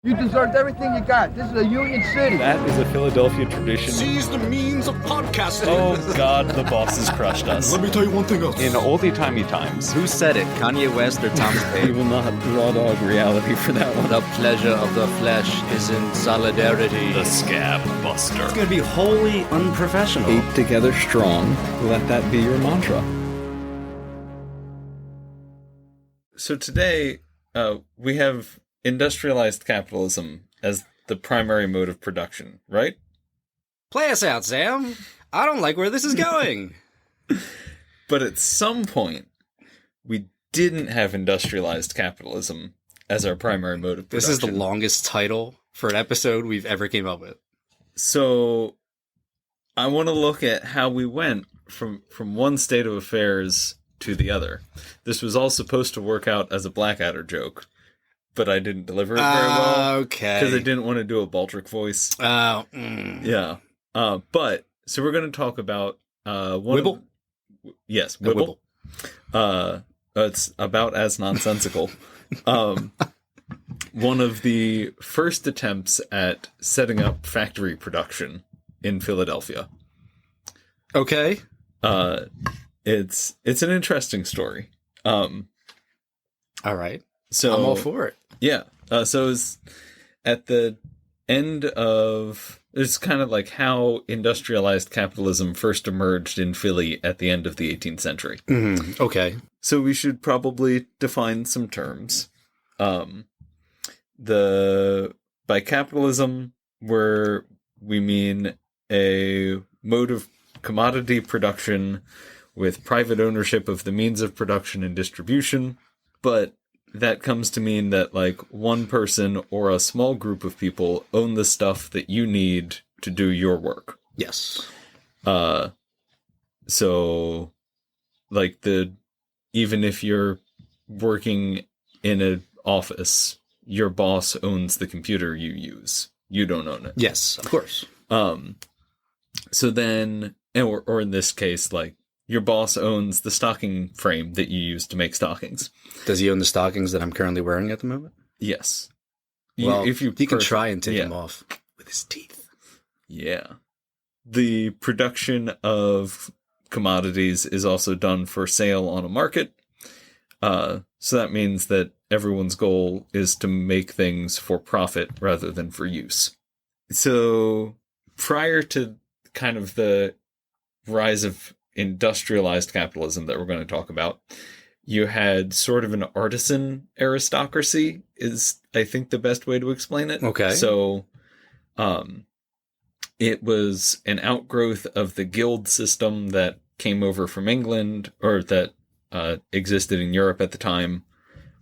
You deserved everything you got. This is a union city. That is a Philadelphia tradition. Seize the means of podcasting. Oh God, the bosses crushed us. Let me tell you one thing else. In oldie-timey times, Who said it? Kanye West or Thomas we Paine? will not raw dog reality for that one. The pleasure of the flesh is in solidarity. The Scab Buster. It's gonna be wholly unprofessional. Ape together strong. Let that be your mantra. So today, we have industrialized capitalism as the primary mode of production, right? Play us out, Sam. I don't like where this is going. But at some point, we didn't have industrialized capitalism as our primary mode of production. This is the longest title for an episode we've ever came up with. So I want to look at how we went from one state of affairs to the other. This was all supposed to work out as a Blackadder joke, but I didn't deliver it very well. Okay. Because I didn't want to do a Baldric voice. Yeah. But, so we're going to talk about... Wibble? Yes, Wibble. It's about as nonsensical. One of the first attempts at setting up factory production in Philadelphia. Okay. It's an interesting story. All right. So I'm all for it. Yeah. So it's at the end of... It's kind of like how industrialized capitalism first emerged in Philly at the end of the 18th century. Mm-hmm. Okay. So we should probably define some terms. By capitalism, we mean a mode of commodity production with private ownership of the means of production and distribution, but that comes to mean that, like, one person or a small group of people own the stuff that you need to do your work. Yes. So, like, even if you're working in an office, your boss owns the computer you use. You don't own it. Yes, of course. So then, or in this case, like, your boss owns the stocking frame that you use to make stockings. Does he own the stockings that I'm currently wearing at the moment? Yes. Well, he can try and take them off with his teeth. Yeah. The production of commodities is also done for sale on a market. So that means that everyone's goal is to make things for profit rather than for use. So prior to kind of the rise of industrialized capitalism that we're going to talk about, you had sort of an artisan aristocracy is, I think, the best way to explain it. Okay. So, it was an outgrowth of the guild system that came over from England, or that existed in Europe at the time.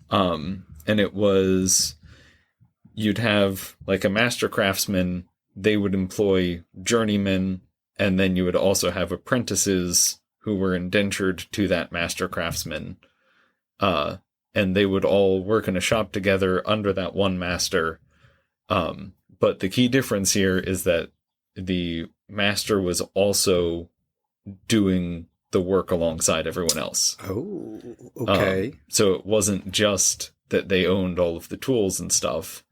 And it was, you'd have like a master craftsman, they would employ journeymen, and then you would also have apprentices who were indentured to that master craftsman. And they would all work in a shop together under that one master. But the key difference here is that the master was also doing the work alongside everyone else. Oh, okay. So it wasn't just that they owned all of the tools and stuff,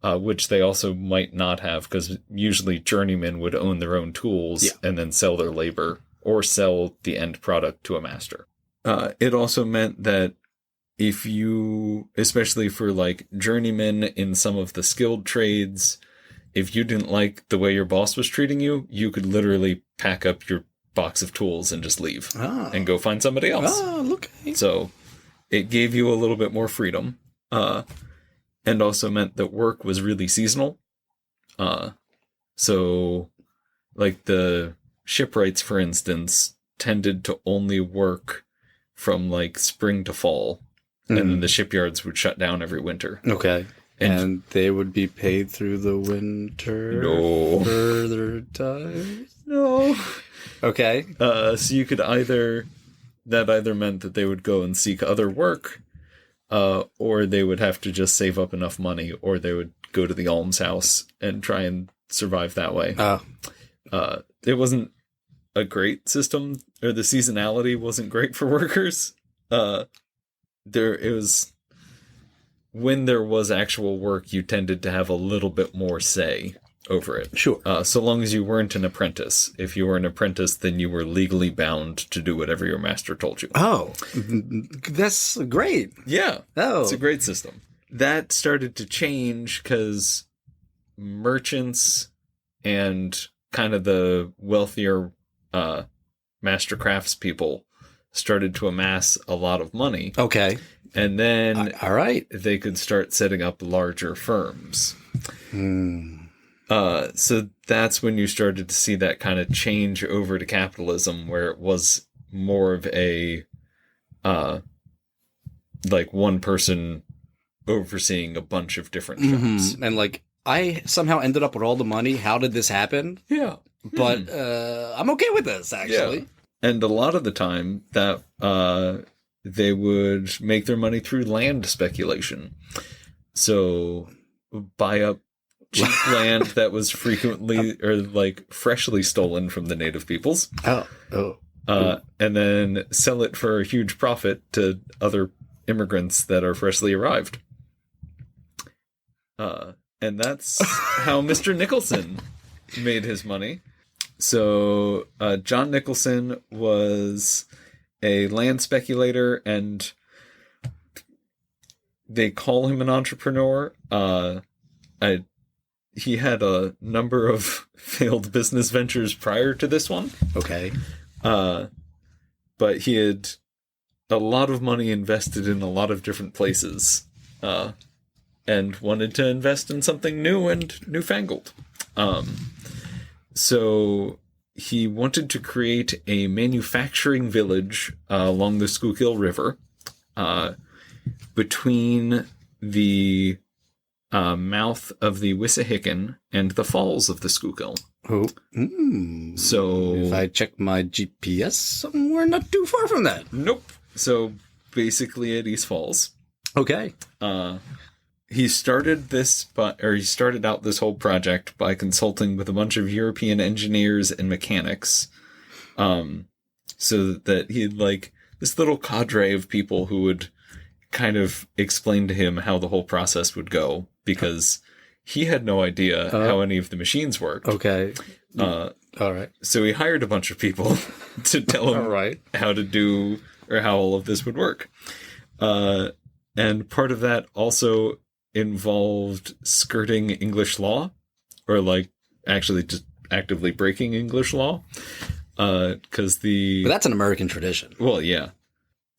which they also might not have, because usually journeymen would own their own tools and then sell their labor or sell the end product to a master. It also meant that if you, especially for like journeymen in some of the skilled trades, if you didn't like the way your boss was treating you, you could literally pack up your box of tools and just leave and go find somebody else. Okay. So it gave you a little bit more freedom, and also meant that work was really seasonal. So like the shipwrights, for instance, tended to only work from like spring to fall, and then the shipyards would shut down every winter. Okay. And they would be paid through the winter. No. Further time. No. Okay. So you could either meant that they would go and seek other work, or they would have to just save up enough money, or they would go to the almshouse and try and survive that way. It wasn't a great system, or the seasonality wasn't great for workers. It was when there was actual work, you tended to have a little bit more say over it. Sure. So long as you weren't an apprentice. If you were an apprentice, then you were legally bound to do whatever your master told you. Oh, that's great. Yeah. Oh. It's a great system. That started to change because merchants and kind of the wealthier master crafts people started to amass a lot of money. Okay. And then All right. they could start setting up larger firms. So that's when you started to see that kind of change over to capitalism, where it was more of a like one person overseeing a bunch of different jobs. And like, I somehow ended up with all the money. How did this happen? Yeah. But I'm okay with this, actually. Yeah. And a lot of the time that they would make their money through land speculation. So buy up cheap land that was frequently or like freshly stolen from the native peoples. And then sell it for a huge profit to other immigrants that are freshly arrived. And that's how Mr. Nicholson made his money. So John Nicholson was a land speculator, and they call him an entrepreneur. He had a number of failed business ventures prior to this one. Okay. But he had a lot of money invested in a lot of different places, and wanted to invest in something new and newfangled. So he wanted to create a manufacturing village along the Schuylkill River, between the mouth of the Wissahickon and the falls of the Schuylkill. So if I check my GPS, somewhere not too far from that. Nope. So basically at East Falls. Okay. He started out this whole project by consulting with a bunch of European engineers and mechanics, so that he had like this little cadre of people who would kind of explain to him how the whole process would go, because he had no idea how any of the machines worked. Okay. All right. So he hired a bunch of people to tell him how to do, or how all of this would work. And part of that also involved skirting English law, or like actually just actively breaking English law. But that's an American tradition. Well, yeah.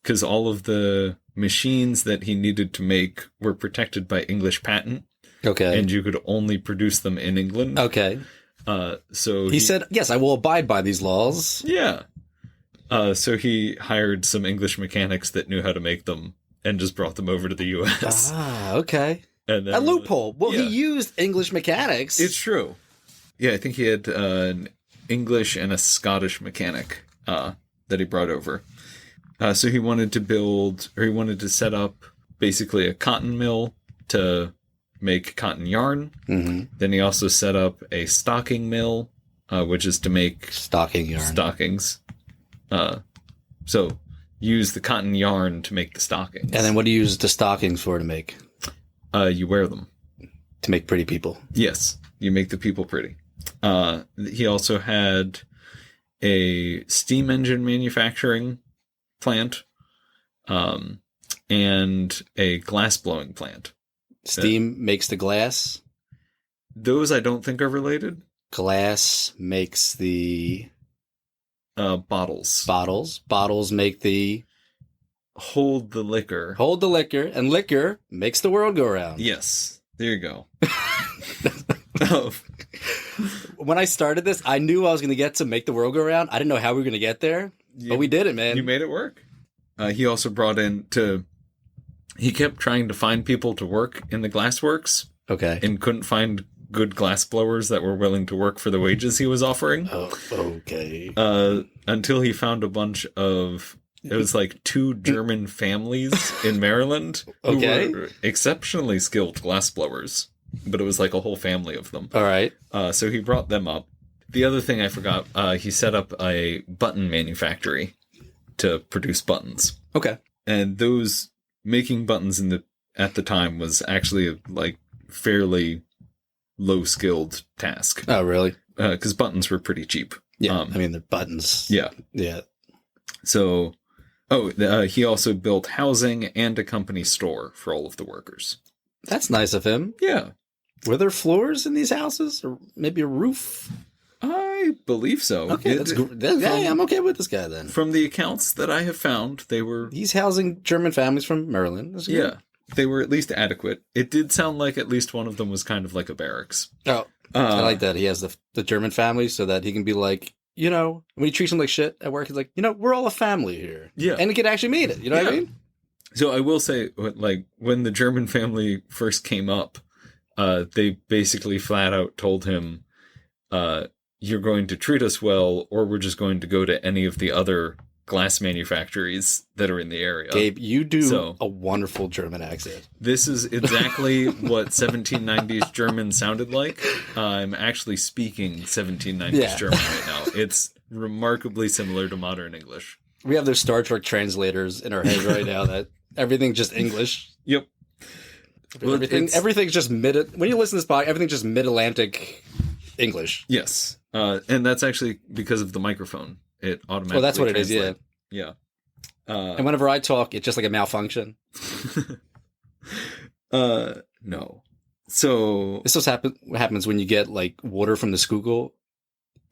Because all of the machines that he needed to make were protected by English patent. Okay. And you could only produce them in England. Okay. So he said, yes, I will abide by these laws. Yeah. So he hired some English mechanics that knew how to make them and just brought them over to the U.S. Okay. And then, a loophole. Well, yeah. He used English mechanics. It's true. Yeah, I think he had an English and a Scottish mechanic that he brought over. So he wanted to set up basically a cotton mill to make cotton yarn. Mm-hmm. Then he also set up a stocking mill, which is to make stocking yarn. Stockings. So use the cotton yarn to make the stockings. And then what do you use the stockings for to make? You wear them. To make pretty people. Yes, you make the people pretty. He also had a steam engine manufacturing plant, and a glass blowing plant. Steam makes the glass. Those I don't think are related. Glass makes the bottles. Bottles make the hold the liquor. And liquor makes the world go round. Yes, there you go. When I started this, I knew I was going to get to make the world go round. I didn't know how we were going to get there, but we did it, man. You made it work. He also brought in he kept trying to find people to work in the glassworks. Okay. And couldn't find good glass blowers that were willing to work for the wages he was offering. Oh, okay. Until he found a bunch of, it was like 2 German families in Maryland who were exceptionally skilled glass blowers. But it was like a whole family of them. All right. So he brought them up. The other thing I forgot, he set up a button manufactory to produce buttons. Okay. And those making buttons in at the time was actually a like fairly low-skilled task. Oh, really? Because buttons were pretty cheap. Yeah, I mean, they're buttons. Yeah. Yeah. So, he also built housing and a company store for all of the workers. That's nice of him. Yeah. Were there floors in these houses? Or maybe a roof? I believe so. Okay, yeah, I'm okay with this guy then. From the accounts that I have found, they were... He's housing German families from Maryland. That's good. Yeah. They were at least adequate. It did sound like at least one of them was kind of like a barracks. Oh, I like that. He has the German family so that he can be like, you know, when he treats them like shit at work, he's like, you know, we're all a family here. Yeah. And he can actually mean it. You know what I mean? So I will say, like, when the German family first came up, they basically flat out told him, you're going to treat us well, or we're just going to go to any of the other glass manufactories that are in the area. Gabe, you do a wonderful German accent. This is exactly what 1790s German sounded like. I'm actually speaking 1790s German right now. It's remarkably similar to modern English. We have those Star Trek translators in our head right now that everything's just English. Yep. Well, everything's just when you listen to this podcast, everything's just mid-Atlantic English. Yes. And that's actually because of the microphone. It automatically that's what it is, yeah. Yeah. And whenever I talk, it's just like a malfunction. No. So... This is what happens when you get, like, water from the Schuylkill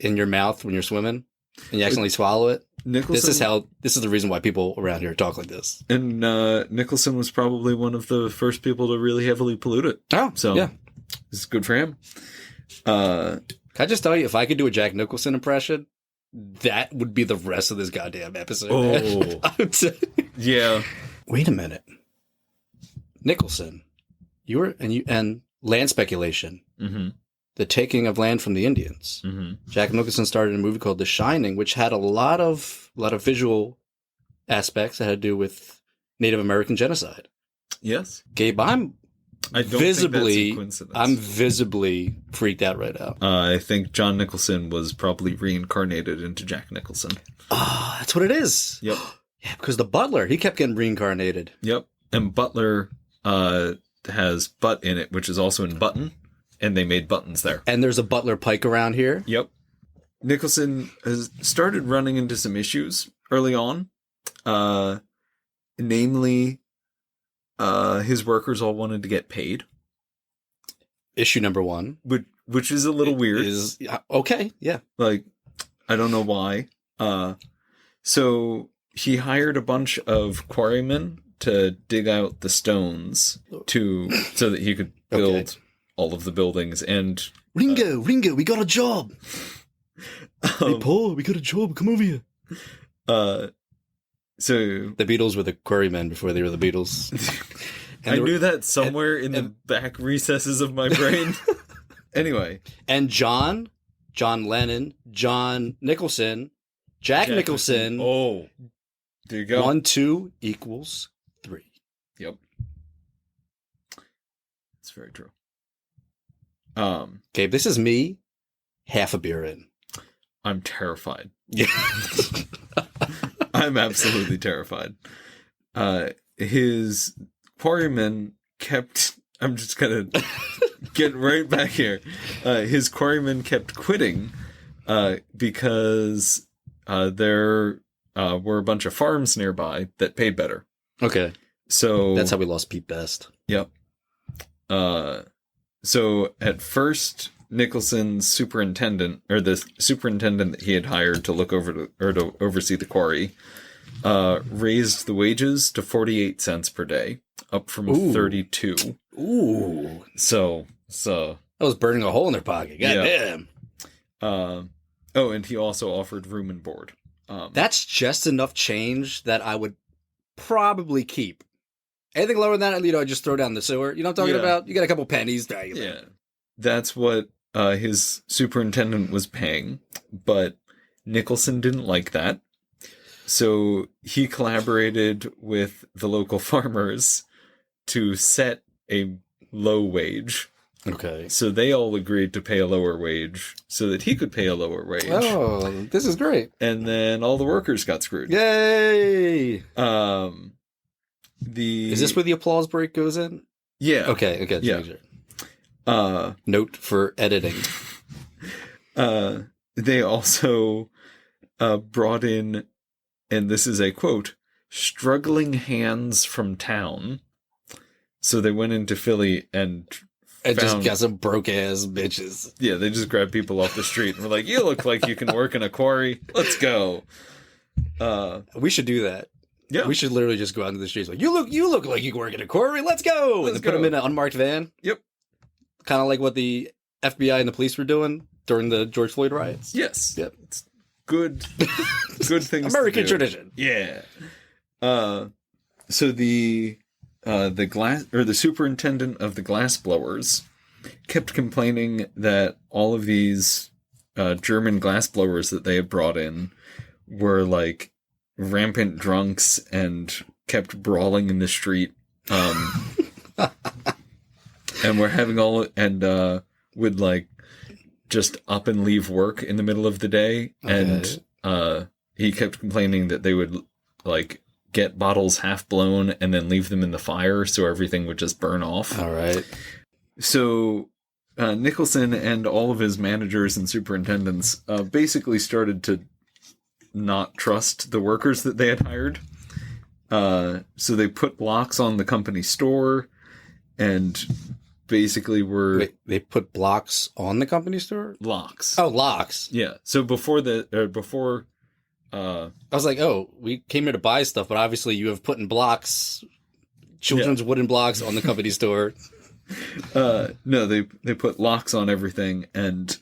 in your mouth when you're swimming, and you accidentally swallow it. Nicholson... This is the reason why people around here talk like this. And Nicholson was probably one of the first people to really heavily pollute it. Oh, so yeah. This is good for him. Can I just tell you, if I could do a Jack Nicholson impression, that would be the rest of this goddamn episode. Oh. Yeah. Wait a minute. Nicholson, and land speculation. Mm-hmm. The taking of land from the Indians. Mm-hmm. Jack Nicholson started a movie called The Shining, which had a lot of visual aspects that had to do with Native American genocide. Yes. Gabe, I'm visibly freaked out right now. I think John Nicholson was probably reincarnated into Jack Nicholson. Oh, that's what it is. Yep. Yeah, because the butler, he kept getting reincarnated. Yep. And Butler has butt in it, which is also in button, and they made buttons there. And there's a Butler Pike around here. Yep. Nicholson has started running into some issues early on. Namely, his workers all wanted to get paid. Issue number one. Which is a little weird. Okay, yeah. Like, I don't know why. So he hired a bunch of quarrymen to dig out the stones so that he could build all of the buildings. And Ringo, we got a job. Hey, Paul, we got a job. Come over here. So the Beatles were the quarrymen before they were the Beatles. I knew that somewhere in the back recesses of my brain. Anyway. And John Lennon, John Nicholson, Jack Nicholson. Oh, there you go. 1, 2 equals 3. Yep. It's very true. Okay, this is me, half a beer in. I'm terrified. Yeah. I'm absolutely terrified. His quarrymen kept... I'm just going to get right back here. His quarrymen kept quitting because there were a bunch of farms nearby that paid better. Okay. So that's how we lost Pete Best. Yep. So at first... Nicholson's superintendent, or the superintendent that he had hired to look over to oversee the quarry, raised the wages to 48 cents per day, up from 32. Ooh. So that was burning a hole in their pocket. God damn. And he also offered room and board. That's just enough change that I would probably keep. Anything lower than that, I just throw down the sewer. You know what I'm talking about? You got a couple pennies. Yeah. That's what his superintendent was paying, but Nicholson didn't like that. So he collaborated with the local farmers to set a low wage. Okay. So they all agreed to pay a lower wage so that he could pay a lower wage. Oh, this is great. And then all the workers got screwed. Yay! the Is this where the applause break goes in? yeah Okay, just Yeah. make sure. Note for editing. They also brought in, and this is a quote, struggling hands from town. So they went into Philly and Just got some broke ass bitches. yeah, they just grabbed people off the street and were like, "You look like you can work in a quarry. Let's go." We should do that. Yeah, We should literally just go out into the streets like, you look like you can work in a quarry. Let's go. And then put them in an unmarked van. Yep. Kind of like what the FBI and the police were doing during the George Floyd riots. Yes. Yep. It's good. Good things. American to do. tradition. Yeah. So the superintendent of the glass blowers kept complaining that all of these German glass blowers that they had brought in were like rampant drunks and kept brawling in the street. And we're having would like just up and leave work in the middle of the day. Okay. And he kept complaining that they would like get bottles half blown and then leave them in the fire so everything would just burn off. All right. So Nicholson and all of his managers and superintendents basically started to not trust the workers that they had hired. So they put locks on the company store and basically were... Wait, they put blocks on the company store? Locks. Oh, locks. Yeah. So before I was like, oh, we came here to buy stuff, but obviously you have put in blocks, children's wooden blocks on the company store. No, they put locks on everything, and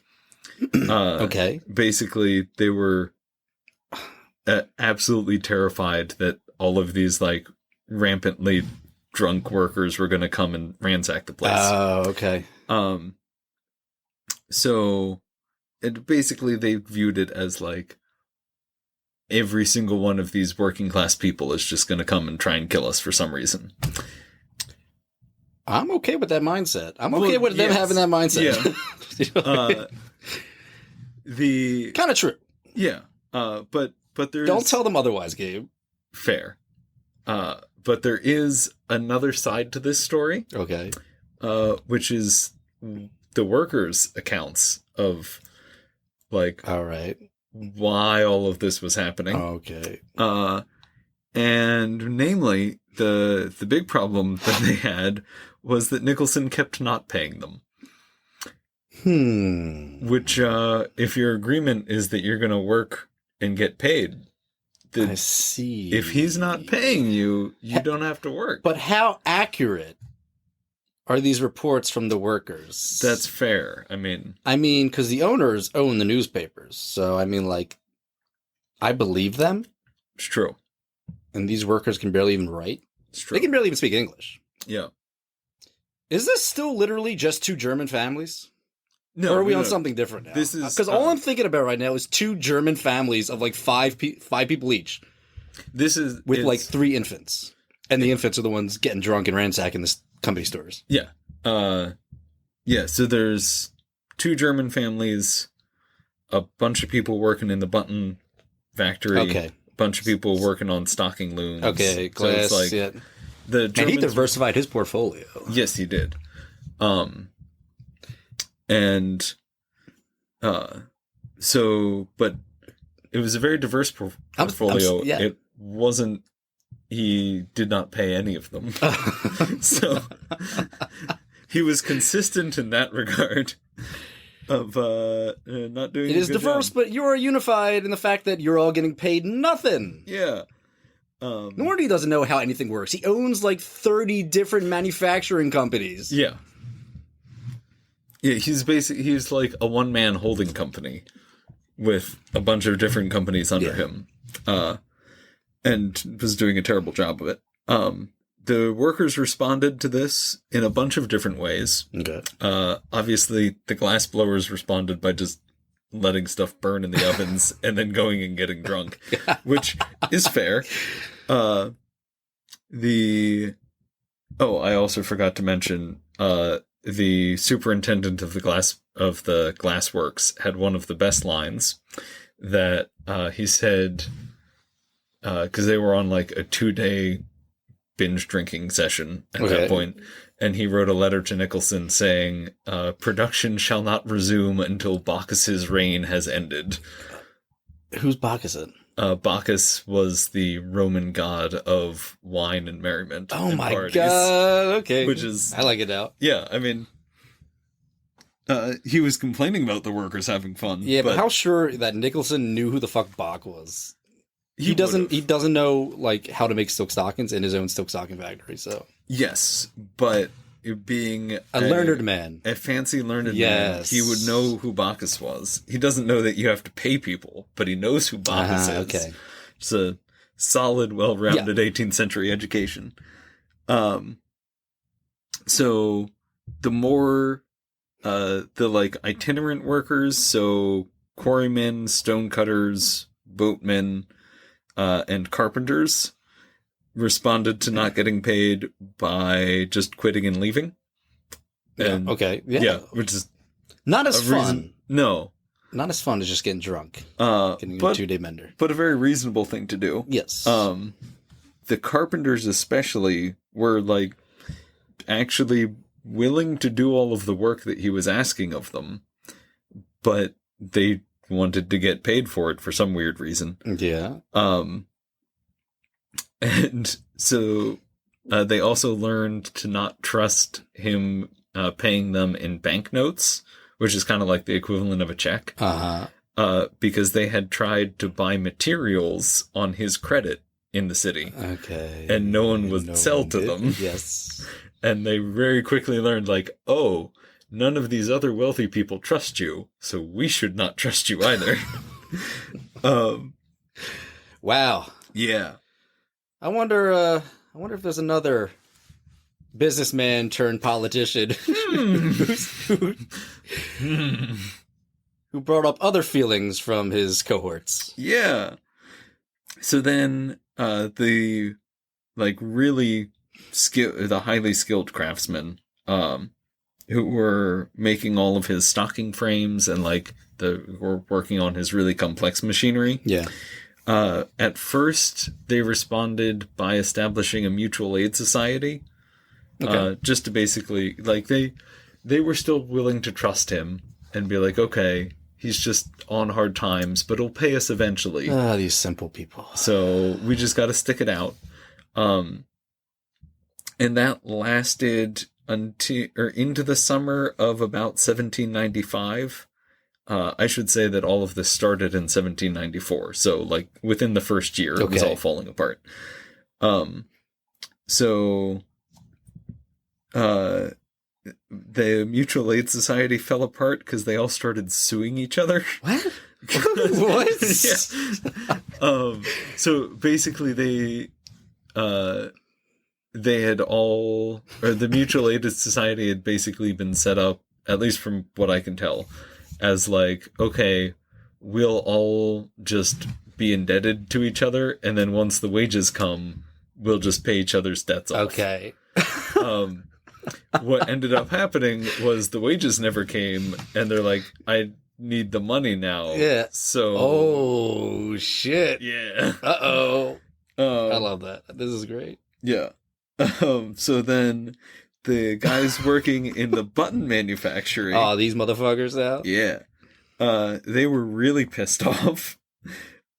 Okay. basically they were absolutely terrified that all of these like rampantly drunk workers were going to come and ransack the place. Oh, okay. So basically they viewed it as like every single one of these working class people is just going to come and try and kill us for some reason. I'm okay with that mindset. I'm okay with them having that mindset. Yeah. The kind of true. yeah. But there's Don't tell them otherwise, Gabe. fair. But there is another side to this story, Okay. which is the workers' accounts of like All right. why all of this was happening. Okay. And namely, the big problem that they had was that Nicholson kept not paying them. Which, if your agreement is that you're going to work and get paid, I see. if he's not paying you, you don't have to work. But how accurate are these reports from the workers? That's fair. I mean, because the owners own the newspapers. So, like, I believe them. it's true. And these workers can barely even write. It's true. They can barely even speak English. Yeah. Is this still literally just two German families? No, or are we no, on no. something different now? This is, Because all I'm thinking about right now is two German families of like five people each This is with it's- like 3 infants. And the infants are the ones getting drunk and ransacking the company stores. Yeah. Yeah, so there's 2 German families, a bunch of people working in the button factory, Okay. a bunch of people working on stocking looms. Okay, So it's glass, like yeah. the And he Germans, diversified his portfolio. yes, he did. So, but it was a very diverse portfolio. yeah. It wasn't, he did not pay any of them. So he was consistent in that regard of not doing It is a good diverse, job. but you are unified in the fact that you're all getting paid nothing. Yeah. No wonder he doesn't know how anything works. He owns like 30 different manufacturing companies. Yeah. Yeah, he's like a one-man holding company with a bunch of different companies under him. And was doing a terrible job of it. The workers responded to this in a bunch of different ways. Okay. Obviously, the glass blowers responded by just letting stuff burn in the ovens and then going and getting drunk, which is fair. I also forgot to mention the superintendent of the glass works had one of the best lines that he said, because they were on like a 2-day binge drinking session at that point. And he wrote a letter to Nicholson saying, production shall not resume until Bacchus's reign has ended. Who's Bacchus? Bacchus was the Roman god of wine and merriment. Oh and my parties, god! Okay, which is I like it now. Yeah, I mean, he was complaining about the workers having fun. Yeah, but how sure that Nicholson knew who the fuck Bach was? He doesn't. He doesn't know like how to make silk stockings in his own silk stocking factory. So yes, but being a learned man, a fancy learned man, he would know who Bacchus was. He doesn't know that you have to pay people, but he knows who Bacchus is. Okay, it's a solid, well-rounded 18th century education. So the more the like itinerant workers, so quarrymen, stonecutters, boatmen, and carpenters responded to not getting paid by just quitting and leaving. And, which is not as fun. No. Not as fun as just getting drunk. Getting a 2-day bender. But a very reasonable thing to do. Yes. The carpenters especially were like actually willing to do all of the work that he was asking of them, but they wanted to get paid for it for some weird reason. Yeah. And so they also learned to not trust him paying them in banknotes, which is kind of like the equivalent of a check. Because they had tried to buy materials on his credit in the city. Okay. And no one would sell to them. Yes. And they very quickly learned, like, oh, none of these other wealthy people trust you, so we should not trust you either. Wow. Yeah. I wonder if there's another businessman turned politician who brought up other feelings from his cohorts. Yeah. So then the like really the highly skilled craftsmen who were making all of his stocking frames and like were working on his really complex machinery. Yeah. At first, they responded by establishing a mutual aid society, just to basically, like, they were still willing to trust him and be like, okay, he's just on hard times, but he'll pay us eventually. These simple people. So we just got to stick it out. And that lasted into the summer of about 1795. I should say that all of this started in 1794. So, like, within the first year, it was all falling apart. So, the Mutual Aid Society fell apart because they all started suing each other. What? What? Yeah. So, basically, the Mutual Aid Society had basically been set up, at least from what I can tell, as like, okay, we'll all just be indebted to each other, and then once the wages come, we'll just pay each other's debts off. Okay. What ended up happening was the wages never came, and they're like, I need the money now. Yeah. So. Oh, shit. Yeah. Uh-oh. I love that. This is great. Yeah. So then the guys working in the button manufacturing. Oh, these motherfuckers now? Yeah. They were really pissed off.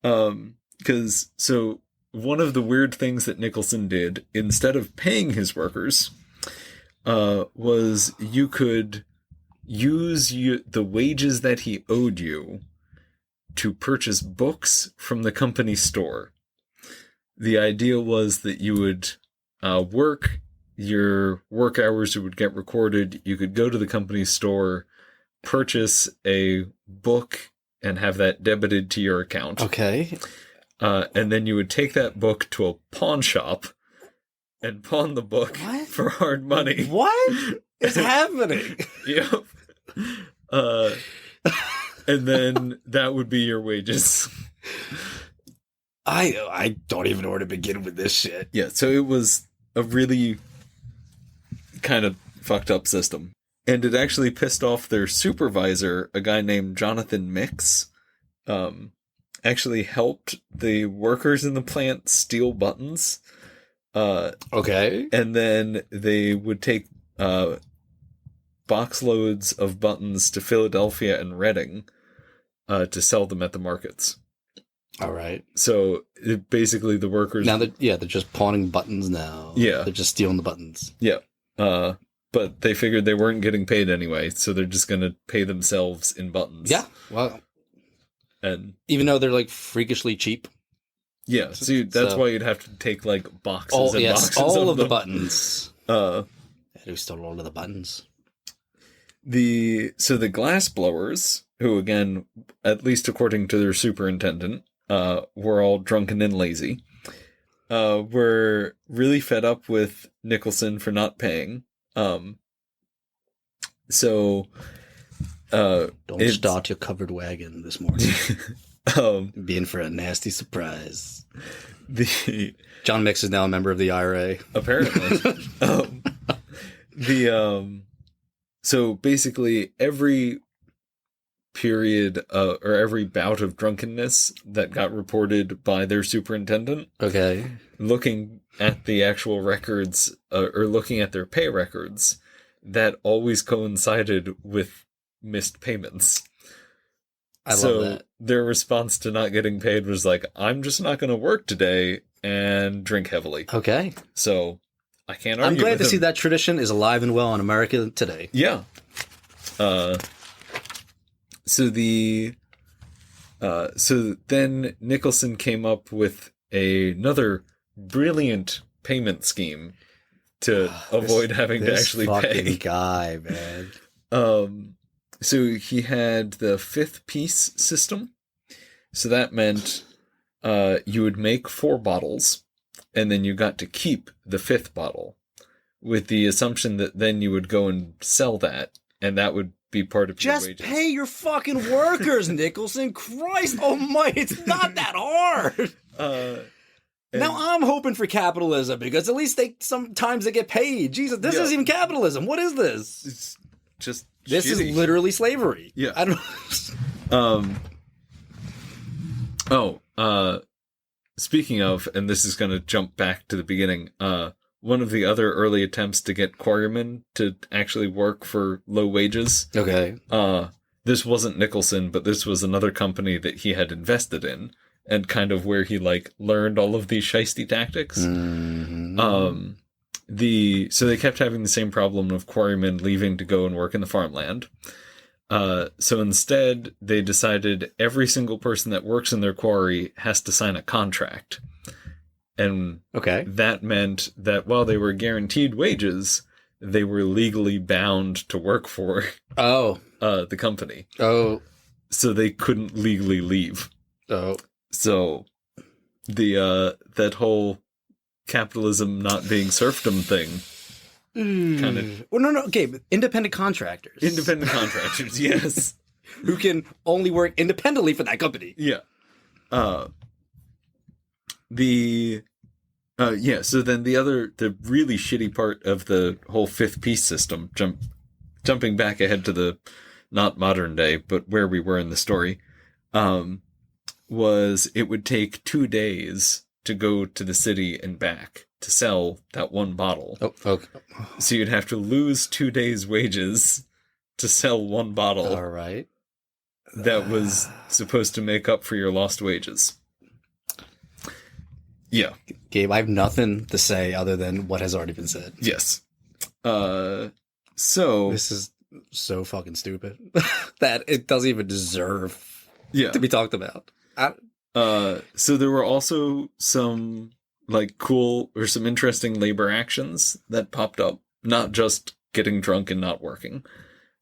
Because, so one of the weird things that Nicholson did, instead of paying his workers, was you could use the wages that he owed you to purchase books from the company store. The idea was that you would work, your work hours would get recorded, you could go to the company store, purchase a book, and have that debited to your account. Okay. And then you would take that book to a pawn shop and pawn the book for hard money. What is happening? Yep. And then that would be your wages. I don't even know where to begin with this shit. Yeah, so it was a really kind of fucked up system. And it actually pissed off their supervisor, a guy named Jonathan Mix. Actually helped the workers in the plant steal buttons. Okay. And then they would take box loads of buttons to Philadelphia and Reading to sell them at the markets. All right. So basically the workers... Now they're just pawning buttons now. Yeah. They're just stealing the buttons. Yeah. But they figured they weren't getting paid anyway, so they're just going to pay themselves in buttons. Yeah. Well, and even though they're like freakishly cheap. Yeah, so that's why you'd have to take like boxes and boxes all of the them. buttons. Who stole all of the buttons? So the glass blowers, who again, at least according to their superintendent, were all drunken and lazy, were really fed up with Nicholson for not paying. Don't start your covered wagon this morning. Be in for a nasty surprise. John Mix is now a member of the IRA. Apparently. So basically every period or every bout of drunkenness that got reported by their superintendent, okay, looking at the actual records or looking at their pay records, that always coincided with missed payments. I love that. Their response to not getting paid was like, I'm just not going to work today and drink heavily. Okay. So I can't argue. I'm glad with to him. see that tradition is alive and well in America today. Yeah. So then Nicholson came up with another brilliant payment scheme to avoid having to actually pay. This guy, man. So he had the 5th piece system. So that meant you would make 4 bottles, and then you got to keep the 5th bottle, with the assumption that then you would go and sell that, and that would be part of your wages. Just pay your fucking workers, Nicholson. Christ almighty, it's not that hard. Now I'm hoping for capitalism, because at least sometimes they get paid. Jesus, this isn't even capitalism. What is this? It's just This shitty. is literally slavery. Yeah. I don't. Speaking of, and this is going to jump back to the beginning, one of the other early attempts to get quarrymen to actually work for low wages. Okay. This wasn't Nicholson, but this was another company that he had invested in, and kind of where he learned all of these shiesty tactics. Mm-hmm. So they kept having the same problem of quarrymen leaving to go and work in the farmland. So instead, they decided every single person that works in their quarry has to sign a contract. And that meant that while they were guaranteed wages, they were legally bound to work for the company. Oh. So they couldn't legally leave. Oh. So that whole capitalism not being serfdom thing kind of... Well, no. Okay, but independent contractors. Independent contractors, yes. Who can only work independently for that company. Yeah. So then the really shitty part of the whole 5th piece system, jumping back ahead to the not modern day, but where we were in the story, was it would take 2 days to go to the city and back to sell that one bottle. Oh, okay. So you'd have to lose 2 days' wages to sell one bottle. All right. That was supposed to make up for your lost wages. Yeah. Gabe, I have nothing to say other than what has already been said. Yes. So this is so fucking stupid that it doesn't even deserve to be talked about. So there were also some cool or some interesting labor actions that popped up, not just getting drunk and not working.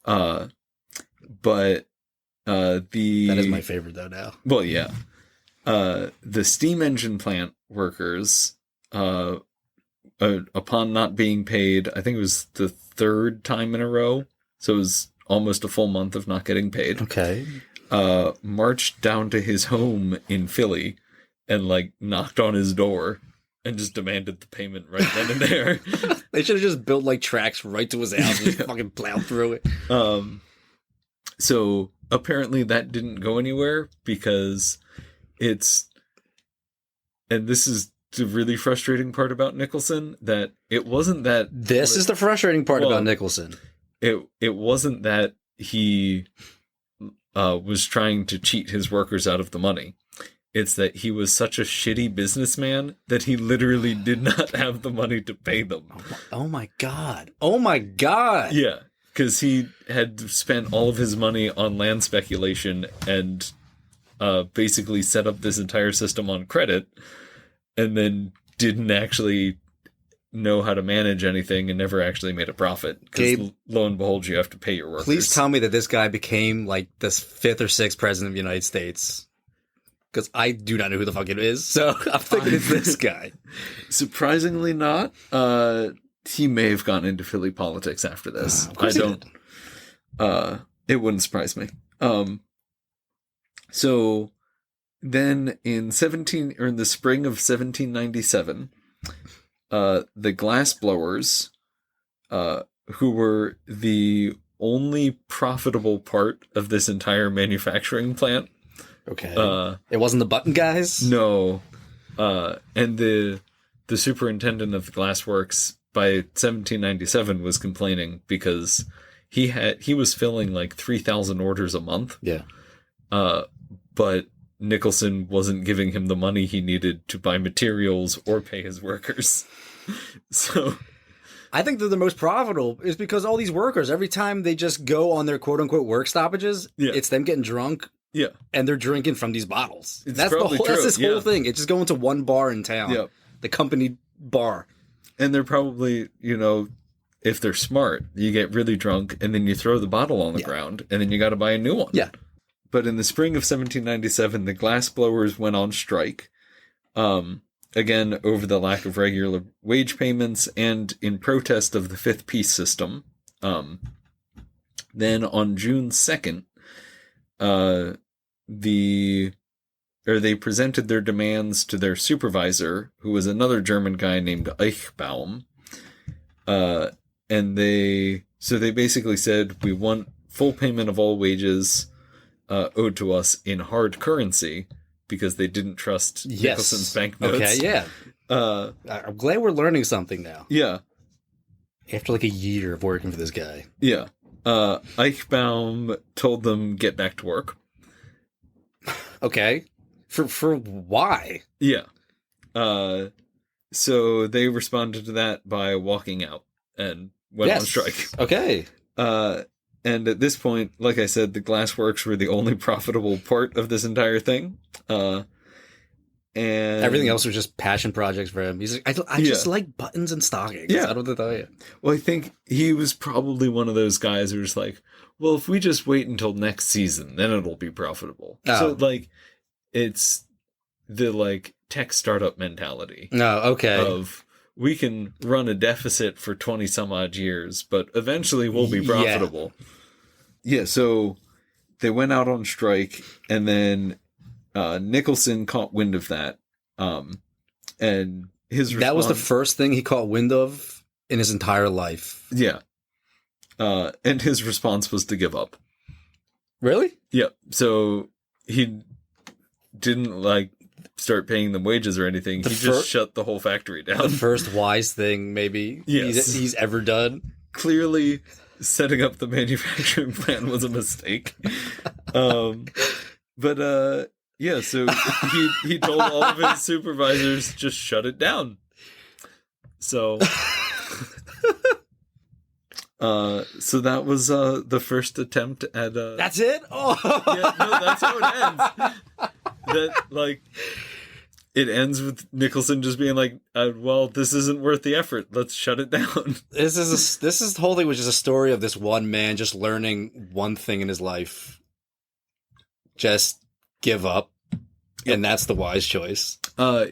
But that is my favorite though now. Well, yeah. The steam engine plant workers, upon not being paid, I think it was the 3rd time in a row, so it was almost a full month of not getting paid. Okay. Marched down to his home in Philly and knocked on his door and just demanded the payment right then and there. They should have just built tracks right to his house and just fucking plowed through it. So apparently that didn't go anywhere because and this is the really frustrating part about Nicholson, that it wasn't that... This is the frustrating part about Nicholson. It wasn't that he was trying to cheat his workers out of the money. It's that he was such a shitty businessman that he literally did not have the money to pay them. Oh my God. Oh my God. Yeah, because he had spent all of his money on land speculation and basically set up this entire system on credit, and then didn't actually know how to manage anything and never actually made a profit. Because lo and behold, you have to pay your workers. Please tell me that this guy became like this 5th or 6th president of the United States. Because I do not know who the fuck it is, so I'm thinking it's this guy. Surprisingly not. He may have gone into Philly politics after this. I don't. It wouldn't surprise me. So then in the spring of 1797, the glassblowers, who were the only profitable part of this entire manufacturing plant. Okay. It wasn't the button guys? No. And the superintendent of the glassworks by 1797 was complaining because he was filling like 3,000 orders a month. Yeah. But Nicholson wasn't giving him the money he needed to buy materials or pay his workers. So I think they're the most profitable is because all these workers, every time they just go on their quote unquote work stoppages, it's them getting drunk. Yeah. And they're drinking from these bottles. That's this true. whole thing. It's just going to one bar in town. Yeah. The company bar. And they're probably, if they're smart, you get really drunk and then you throw the bottle on the ground and then you got to buy a new one. Yeah. But in the spring of 1797, the glassblowers went on strike. Again, over the lack of regular wage payments and in protest of the fifth piece system. Then on June 2nd, they presented their demands to their supervisor, who was another German guy named Eichbaum. And they basically said, we want full payment of all wages owed to us in hard currency, because they didn't trust Nicholson's banknotes. Okay, yeah. I'm glad we're learning something now. Yeah. After like a year of working for this guy. Yeah. Eichbaum told them, get back to work. Okay. For why? Yeah. So they responded to that by walking out and went on strike. Okay. And at this point, like I said, the glassworks were the only profitable part of this entire thing. And everything else was just passion projects for him. He's like, I just like buttons and stockings. Yeah. I don't know what to tell you. Well, I think he was probably one of those guys who was like, well, if we just wait until next season, then it'll be profitable. Oh. So, it's the, tech startup mentality. No, okay. Of, we can run a deficit for 20 some odd years, but eventually we'll be profitable. Yeah, so they went out on strike, and then Nicholson caught wind of that. And his response... That was the first thing he caught wind of in his entire life. Yeah. And his response was to give up. Really? Yeah. So he didn't, start paying them wages or anything. He just shut the whole factory down. The first wise thing, maybe, he's ever done. Clearly, setting up the manufacturing plant was a mistake. So he told all of his supervisors, just shut it down. So... so that was the first attempt at That's it? Oh yeah, no, that's how it ends. It ends with Nicholson just being like, well, this isn't worth the effort. Let's shut it down. This is the whole thing, which is a story of this one man just learning one thing in his life. Just give up. Yep. And that's the wise choice.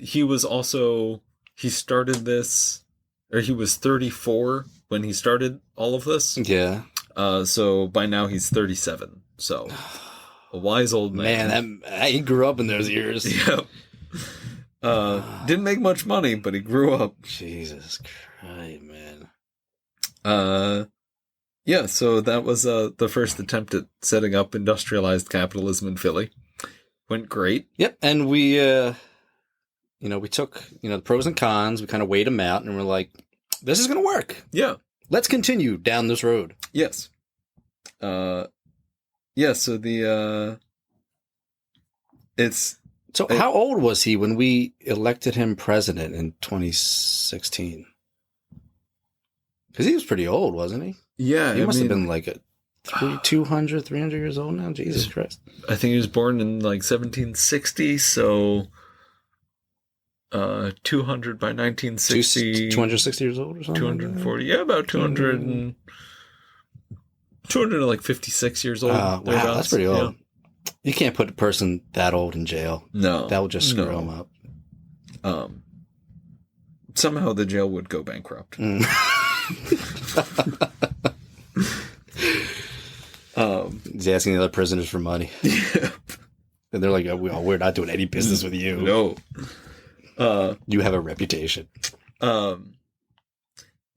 He started this, or he was 34 when he started all of this. Yeah. So by now he's 37. So a wise old man. Man, he grew up in those years. Yep. Didn't make much money, but he grew up. Jesus Christ, man. Yeah, so that was the first attempt at setting up industrialized capitalism in Philly. Went great. Yep, and we we took, the pros and cons, we kind of weighed them out, and we're like, this is going to work. Yeah. Let's continue down this road. Yes. Yeah, so So how old was he when we elected him president in 2016? Because he was pretty old, wasn't he? Yeah. He must have been like 200, 300 years old now. Jesus Christ. I think he was born in like 1760, so 200 by 1960. 260 years old or something? 240. Yeah, about 200 and 256 years old. Wow, that's pretty old. Yeah. You can't put a person that old in jail. No. That would just screw them up. Somehow the jail would go bankrupt. He's asking the other prisoners for money. Yeah. And they're like, we're not doing any business with you. No. You have a reputation.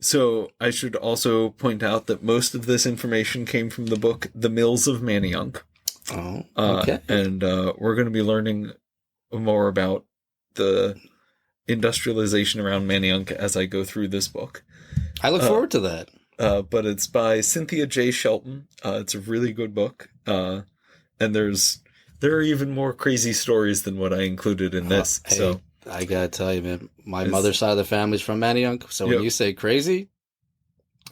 So I should also point out that most of this information came from the book The Mills of Manayunk. Oh, okay. And we're going to be learning more about the industrialization around Manayunk as I go through this book. I look forward to that. But it's by Cynthia J. Shelton. It's a really good book. And there are even more crazy stories than what I included in this. Hey, so I gotta tell you, man, my mother's side of the family's from Manayunk. So when you say crazy,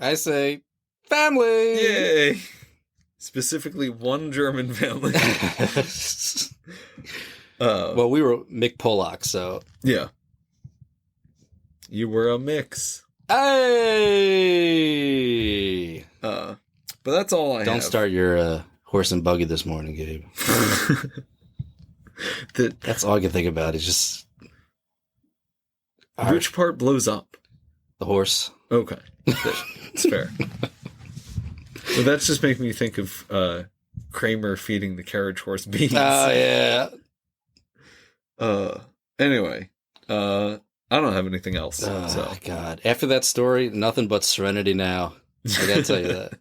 I say family. Yay! Specifically one German family. Well, we were Mick Pollock, so yeah. You were a mix. Hey! But that's all I have. Don't start your horse and buggy this morning, Gabe. That's all I can think about is just... Which part blows up? The horse. Okay. It's fair. Well, that's just making me think of Kramer feeding the carriage horse beans. Oh, yeah. Anyway, I don't have anything else. Oh, so. God. After that story, nothing but serenity now. I gotta tell you that.